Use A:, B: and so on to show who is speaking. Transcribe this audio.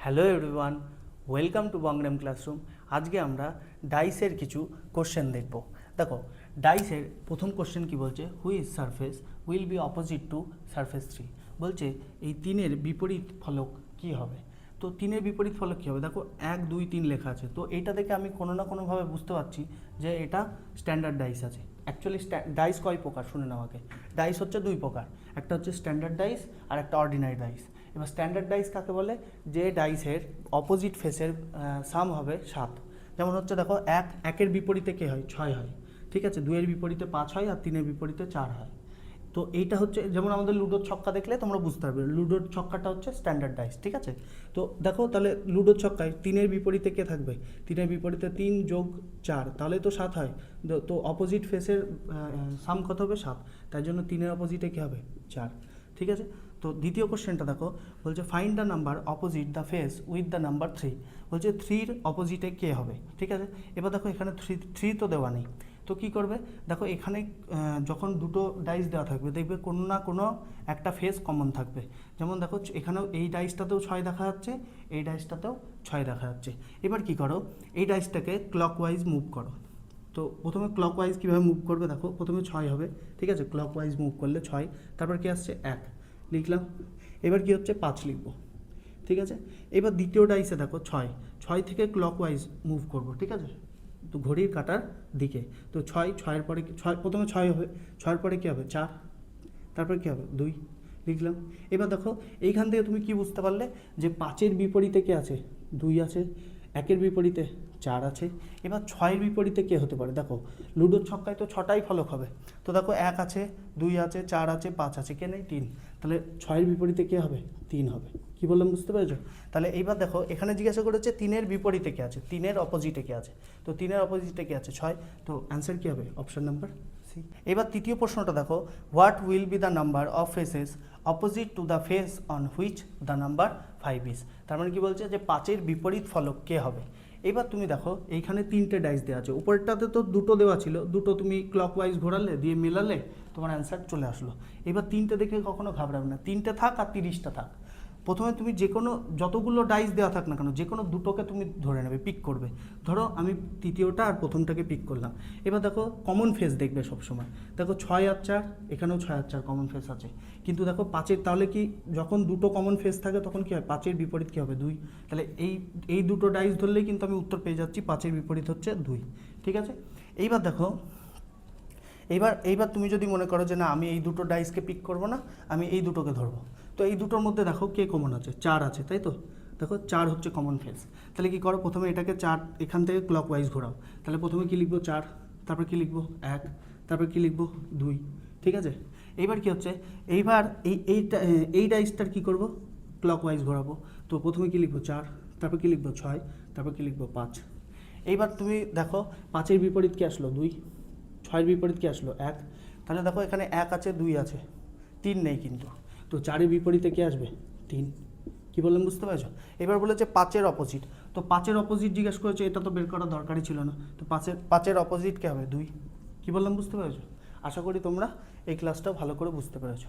A: Hello everyone, welcome to Bongram classroom. আজকে আমরা ডাইসের কিছু কোশ্চেন দেখব। দেখো, ডাইসের প্রথম কোশ্চেন কি বলছে, which surface will be opposite to surface 3। বলছে এই তিনের বিপরীত ফলক কি হবে। তো তিনের বিপরীত ফলক কী হবে, দেখো 1 2 3 লেখা আছে। তো এইটা দেখে আমি কোনো না কোনোভাবে বুঝতে পারছি যে এটা স্ট্যান্ডার্ড ডাইস আছে। অ্যাকচুয়ালি ডাইস কয় প্রকার শুনে নাও আগে। ডাইস হচ্ছে দুই প্রকার, একটা হচ্ছে স্ট্যান্ডার্ড ডাইস আর একটা অর্ডিনারি ডাইস। এবার স্ট্যান্ডার্ড ডাইস কাকে বলে, যে ডাইসের অপোজিট ফেসের সাম হবে 7। যেমন হচ্ছে দেখো, একের বিপরীতে কে হয়, 6 হয়, ঠিক আছে। 2 এর বিপরীতে 5 হয়, আর 3 এর বিপরীতে 4 হয়। তো এইটা হচ্ছে, যেমন আমাদের লুডোর ছক্কা দেখলে তোমরা বুঝতে পারবে, লুডোর ছক্কাটা হচ্ছে স্ট্যান্ডার্ড ডাইস, ঠিক আছে। তো দেখো, তাহলে লুডোর ছক্কায় 3 এর বিপরীতে কে থাকবে, 3 এর বিপরীতে 3 যোগ 4, তাহলে তো 7 হয়। তো অপোজিট ফেসের সাম কত হবে, 7। তাই জন্য 3 এর অপোজিটে কী হবে, 4, ঠিক আছে। তো দ্বিতীয় কোশ্চেনটা দেখো, বলছে find the number opposite the face with the number 3। বলছে 3-র অপোজিটে কে হবে, ঠিক আছে। এবার দেখো এখানে 3 তো দেওয়া নেই, তো কী করবে, দেখো এখানে যখন দুটো ডাইস দেওয়া থাকবে দেখবে কোনো না কোনো একটা ফেস কমন থাকবে। যেমন দেখো এখানেও এই ডাইসটাতেও 6 দেখা যাচ্ছে, এই ডাইসটাতেও 6 দেখা যাচ্ছে। এবার কি করো, এই ডাইসটাকে ক্লকওয়াইজ মুভ করো। তো প্রথমে ক্লকওয়াইজ কীভাবে মুভ করবে, দেখো প্রথমে 6 হবে, ঠিক আছে। ক্লকওয়াইজ মুভ করলে 6, তারপর কি আসছে 1 লিখলাম। এবার কি হচ্ছে 5 লিখব, ঠিক আছে। এবার দ্বিতীয় ডাইসে দেখো 6 থেকে ক্লকওয়াইজ মুভ করব, ঠিক আছে, তো ঘড়ির কাঁটার দিকে। তো 6-6-এর পরে 6, প্রথমে 6 হবে, 6-এর পরে কী হবে 4, তারপরে কী হবে 2 লিখলাম। এবার দেখো এইখান থেকে তুমি কি বুঝতে পারলে, যে 5-এর বিপরীতে কে আছে, 2 আছে, 1-এর বিপরীতে 4 আছে। এবার 6-এর বিপরীতে কে হতে পারে, দেখো লুডোর ছক্কায় তো 6টাই ফলক হবে। তো দেখো 1 আছে, 2 আছে, 4 আছে, 5 আছে, কে নেই 3। তাহলে 6-এর বিপরীতে কে হবে, 3 হবে। কি বললাম বুঝতে পেরেছো। তাহলে এইবার দেখো এখানে জিজ্ঞাসা করেছে 3-এর বিপরীতে কে আছে, 3-এর অপোজিটে কে আছে। তো 3-এর অপোজিটে কে আছে, 6। তো অ্যান্সার কী হবে, অপশন নাম্বার সি। এবার তৃতীয় প্রশ্নটা দেখো, what will be the number of faces opposite to the face on which the number 5 is. তার মানে কি বলছে, যে 5-এর বিপরীত ফলক কে হবে। এবার তুমি দেখো এইখানে 3টে ডাইস দেওয়া আছে, উপরেরটাতে তো 2টো দেওয়া ছিল, 2টো তুমি ক্লকওয়াইজ ঘোরালে দিয়ে মেলালে তোমার অ্যান্সার চলে আসলো। এবার 3টে দেখে কখনো ঘাবড়াবে না, 3টে থাক আর 30টা থাক। প্রথমে তুমি যে কোনো যতগুলো ডাইস দেওয়া থাক না কেন, যে কোনো দুটোকে তুমি ধরে নেবে, পিক করবে। ধরো আমি তৃতীয়টা আর প্রথমটাকে পিক করলাম। এবার দেখো কমন ফেস দেখবে সবসময়, দেখো 6 আর 4, এখানেও 6 আর 4 কমন ফেস আছে। কিন্তু দেখো 5-এর, তাহলে কি যখন দুটো কমন ফেস থাকে তখন কী হয়, 5-এর বিপরীত কী হবে, 2। তাহলে এই দুটো ডাইস ধরলেই কিন্তু আমি উত্তর পেয়ে যাচ্ছি, 5-এর বিপরীত হচ্ছে 2, ঠিক আছে। এইবার দেখো, এইবার তুমি যদি মনে করো যে না, আমি এই দুটো ডাইসকে পিক করব না, আমি এই দুটোকে ধরবো। তো এই দুটোর মধ্যে দেখো কে কমন আছে, 4 আছে, তাই তো। দেখো 4 হচ্ছে কমন ফেস। তাহলে কি করো, প্রথমে এটাকে 4 এখান থেকে ক্লকওয়াইজ ঘোরাও। তাহলে প্রথমে কি লিখবো 4, তারপর কি লিখবো 1, তারপর কি লিখবো 2, ঠিক আছে। এইবার কি হচ্ছে, এইবার এই ডাইসটার কি করব, ক্লকওয়াইজ ঘোরাবো। তো প্রথমে কি লিখবো 4, তারপর কি লিখবো 6, তারপর কি লিখবো 5। এইবার তুমি দেখো 5-এর বিপরীত কি আসলো 2, 6-এর বিপরীত কি আসলো 1। তাহলে দেখো এখানে 1 আছে, 2 আছে, 3 নেই কিন্তু। তো 4-এর বিপরীতে কি আসবে 3। কি বললাম বুঝতে পারছো। এবার বলেছে 5-এর অপোজিট। তো 5-এর অপোজিট জিজ্ঞেস করেছে, এটা তো বের করার দরকারই ছিল না। তো 5-এর অপোজিট কে হবে 2। কি বললাম বুঝতে পেরেছো। আশা করি তোমরা এই ক্লাসটা ভালো করে বুঝতে পেরেছো।